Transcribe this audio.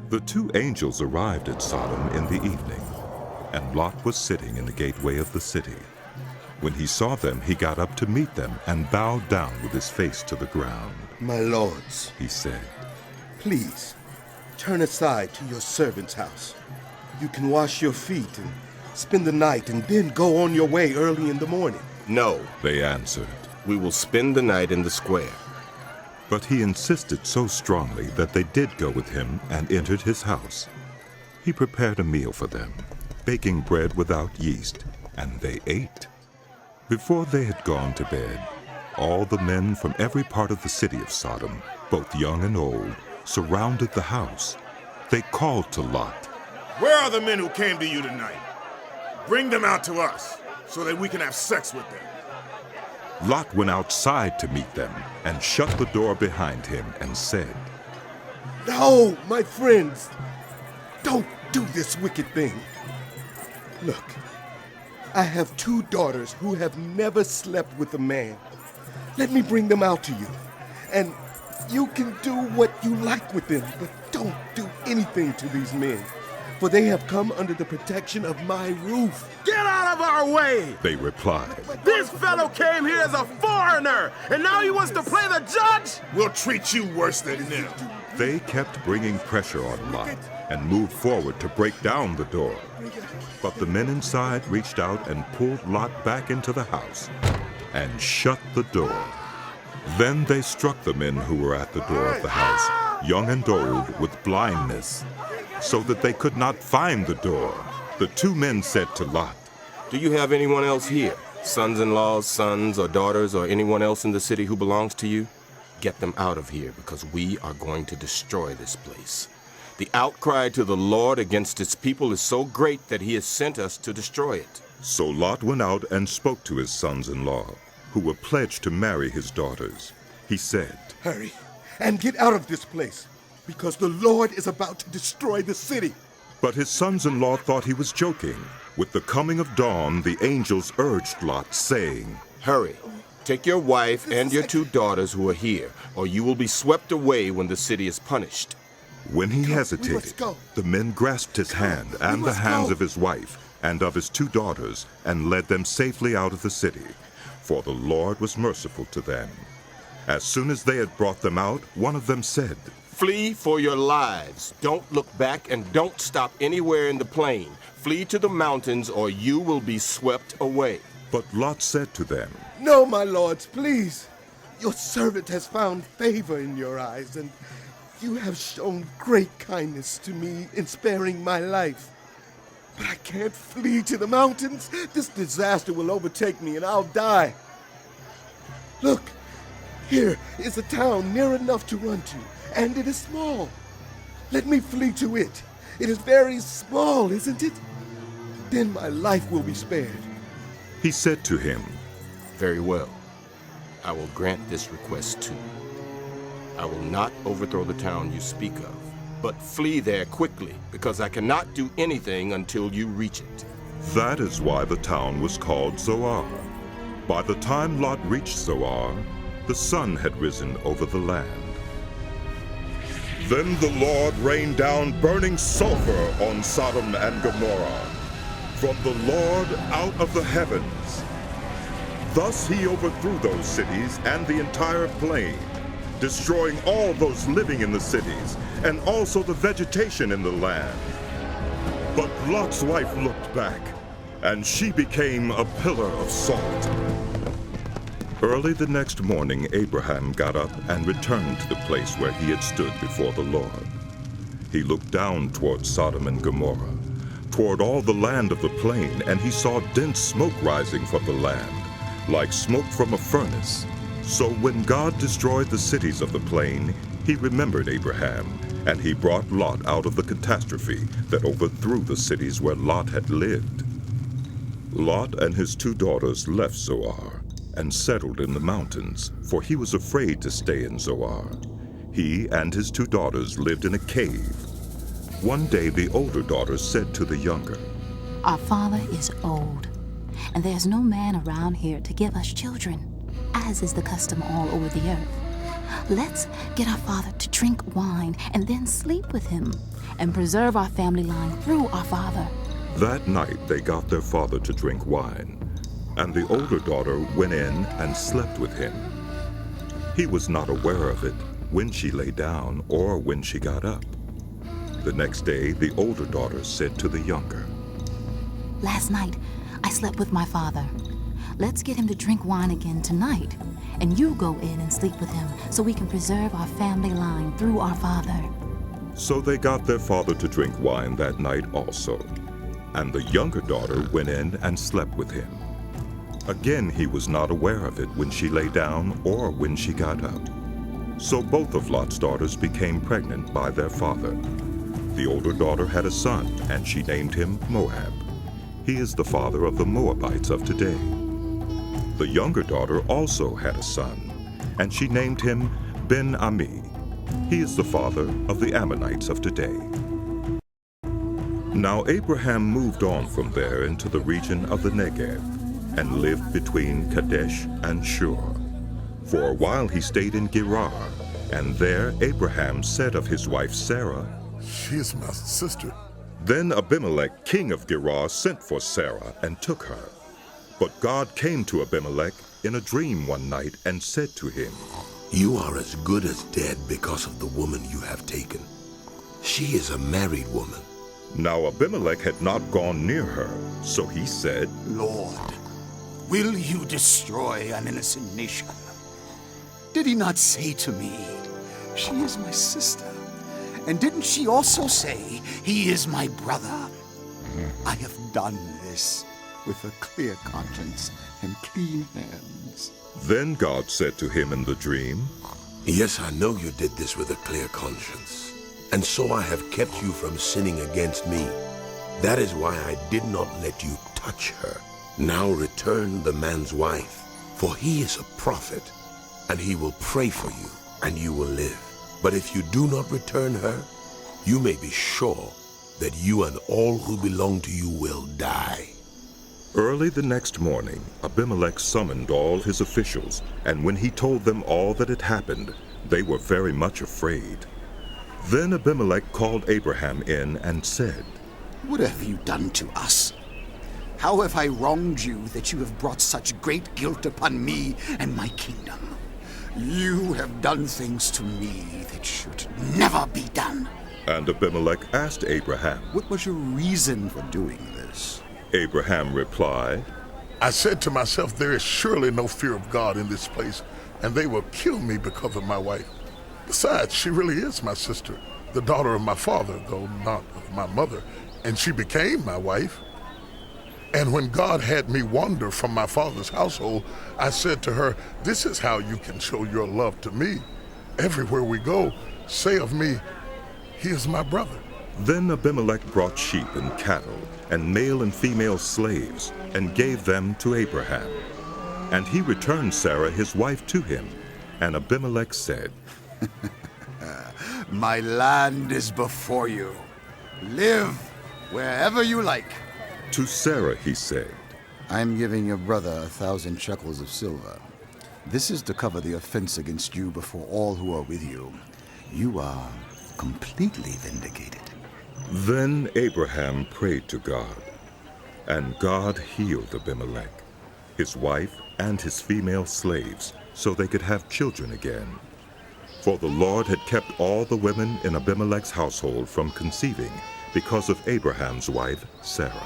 The two angels arrived at Sodom in the evening, and Lot was sitting in the gateway of the city. When he saw them, he got up to meet them and bowed down with his face to the ground. My lords, He said, please, turn aside to your servant's house. You can wash your feet and spend the night and then go on your way early in the morning. No, they answered. we will spend the night in the square. But he insisted so strongly that they did go with him and entered his house. He prepared a meal for them, baking bread without yeast, and they ate. Before they had gone to bed, all the men from every part of the city of Sodom, both young and old, surrounded the house. They called to Lot. Where are the men who came to you tonight? Bring them out to us so that we can have sex with them. Lot went outside to meet them and shut the door behind him and said, No, my friends, don't do this wicked thing. Look, I have 2 daughters who have never slept with a man. Let me bring them out to you, and you can do what you like with them, but don't do anything to these men, for they have come under the protection of my roof. Get out of our way! They replied. This fellow came here as a foreigner, and now he wants to play the judge? We'll treat you worse than them. They kept bringing pressure on Lot and moved forward to break down the door. But the men inside reached out and pulled Lot back into the house and shut the door. Then they struck the men who were at the door of the house, young and old, with blindness, so that they could not find the door. The 2 men said to Lot, Do you have anyone else here? Sons-in-laws, sons or daughters, or anyone else in the city who belongs to you? Get them out of here, because we are going to destroy this place. The outcry to the Lord against his people is so great that he has sent us to destroy it. So Lot went out and spoke to his sons-in-law, who were pledged to marry his daughters. He said, Hurry and get out of this place, because the Lord is about to destroy the city. But his sons-in-law thought he was joking. With the coming of dawn, the angels urged Lot, saying, Hurry, take your wife and your 2 daughters who are here, or you will be swept away when the city is punished. When he We hesitated, must go. the men grasped his hand and the must hands go. of his wife and of his 2 daughters and led them safely out of the city, for the Lord was merciful to them. As soon as they had brought them out, one of them said, Flee for your lives. Don't look back and don't stop anywhere in the plain. Flee to the mountains or you will be swept away. But Lot said to them, No, my lords, please. Your servant has found favor in your eyes, and you have shown great kindness to me in sparing my life. But I can't flee to the mountains. This disaster will overtake me and I'll die. Look, here is a town near enough to run to, and it is small. Let me flee to it. It is very small, isn't it? Then my life will be spared. He said to him, Very well. I will grant this request too. I will not overthrow the town you speak of, but flee there quickly, because I cannot do anything until you reach it. That is why the town was called Zoar. By the time Lot reached Zoar, the sun had risen over the land. Then the Lord rained down burning sulfur on Sodom and Gomorrah, from the Lord out of the heavens. Thus he overthrew those cities and the entire plain, destroying all those living in the cities, and also the vegetation in the land. But Lot's wife looked back, and she became a pillar of salt. Early the next morning, Abraham got up and returned to the place where he had stood before the Lord. He looked down toward Sodom and Gomorrah, toward all the land of the plain, and he saw dense smoke rising from the land, like smoke from a furnace. So when God destroyed the cities of the plain, he remembered Abraham, and he brought Lot out of the catastrophe that overthrew the cities where Lot had lived. Lot and his 2 daughters left Zoar and settled in the mountains, for he was afraid to stay in Zoar. He and his 2 daughters lived in a cave. One day the older daughter said to the younger, Our father is old, and there's no man around here to give us children, as is the custom all over the earth. Let's get our father to drink wine and then sleep with him, and preserve our family line through our father. That night they got their father to drink wine, and the older daughter went in and slept with him. He was not aware of it when she lay down or when she got up. The next day the older daughter said to the younger, Last night, I slept with my father. Let's get him to drink wine again tonight, and you go in and sleep with him so we can preserve our family line through our father. So they got their father to drink wine that night also, and the younger daughter went in and slept with him. Again he was not aware of it when she lay down or when she got up. So both of Lot's daughters became pregnant by their father. The older daughter had a son, and she named him Moab. He is the father of the Moabites of today. The younger daughter also had a son, and she named him Ben-Ami. He is the father of the Ammonites of today. Now Abraham moved on from there into the region of the Negev, and lived between Kadesh and Shur. For a while he stayed in Gerar, and there Abraham said of his wife Sarah, She is my sister. Then Abimelech, king of Gerar, sent for Sarah and took her. But God came to Abimelech in a dream one night and said to him, You are as good as dead because of the woman you have taken. She is a married woman. Now Abimelech had not gone near her, so he said, Lord, will you destroy an innocent nation? Did he not say to me, She is my sister? And didn't she also say, He is my brother? I have done this with a clear conscience and clean hands. Then God said to him in the dream, Yes, I know you did this with a clear conscience, and so I have kept you from sinning against me. That is why I did not let you touch her. Now return the man's wife, for he is a prophet, and he will pray for you, and you will live. But if you do not return her, you may be sure that you and all who belong to you will die. Early the next morning, Abimelech summoned all his officials, and when he told them all that had happened, they were very much afraid. Then Abimelech called Abraham in and said, What have you done to us? How have I wronged you that you have brought such great guilt upon me and my kingdom? You have done things to me that should never be done. And Abimelech asked Abraham. What was your reason for doing this? Abraham replied, I said to myself, there is surely no fear of God in this place, and they will kill me because of my wife. Besides, she really is my sister, the daughter of my father, though not of my mother, and she became my wife. And when God had me wander from my father's household, I said to her, this is how you can show your love to me. Everywhere we go, say of me, he is my brother. Then Abimelech brought sheep and cattle, and male and female slaves, and gave them to Abraham. And he returned Sarah his wife to him. And Abimelech said, My land is before you. Live wherever you like. To Sarah he said, I am giving your brother 1,000 shekels of silver. This is to cover the offense against you before all who are with you. You are completely vindicated. Then Abraham prayed to God, and God healed Abimelech, his wife, and his female slaves, so they could have children again. For the Lord had kept all the women in Abimelech's household from conceiving because of Abraham's wife, Sarah.